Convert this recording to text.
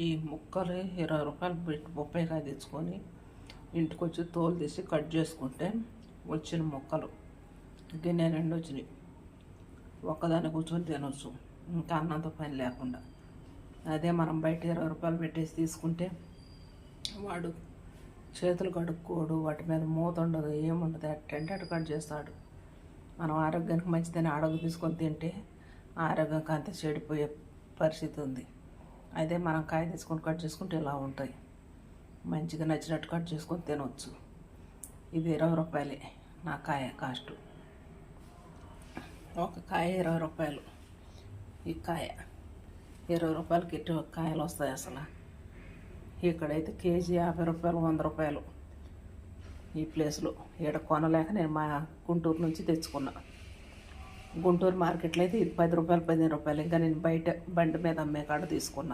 ఈ ముక్కలు 20 రూపాయలు పెట్టి బొప్పాయికాయ తెచ్చుకొని ఇంటికి వచ్చి తోలు తీసి కట్ చేసుకుంటే వచ్చిన ముక్కలు గిన్నె రెండు వచ్చినాయి. ఒక్కదాన్ని కూర్చొని తినొచ్చు, ఇంకా అన్నంత పని లేకుండా. అదే మనం బయట 20 రూపాయలు పెట్టేసి తీసుకుంటే వాడు చేతులు కడుక్కోడు, వాటి మీద మూత ఉండదు, ఏముండదు, అట్టంటే కట్ చేస్తాడు. మనం ఆరోగ్యానికి మంచిదని అడుగు తీసుకొని తింటే ఆరోగ్యానికి అంత చెడిపోయే పరిస్థితి ఉంది. అదే మనం కాయ తీసుకొని కట్ చేసుకుంటే ఇలా ఉంటాయి. మంచిగా నచ్చినట్టు కట్ చేసుకొని తినవచ్చు. ఇది 20 రూపాయలే నా కాయ కాస్ట్. ఒక కాయ 20 రూపాయలు. ఈ కాయ 20 రూపాయలకి ఎటు కాయలు వస్తాయి అసలు. ఇక్కడైతే కేజీ 50 రూపాయలు, 100 రూపాయలు. ఈ ప్లేస్లో ఇక్కడ కొనలేక నేను మా గుంటూరు నుంచి తెచ్చుకున్నా. గుంటూరు మార్కెట్లో అయితే ఇది 10 రూపాయలు, 15 రూపాయలు. ఇంకా నేను బయట బండి మీద అమ్మే కాడ తీసుకున్నా.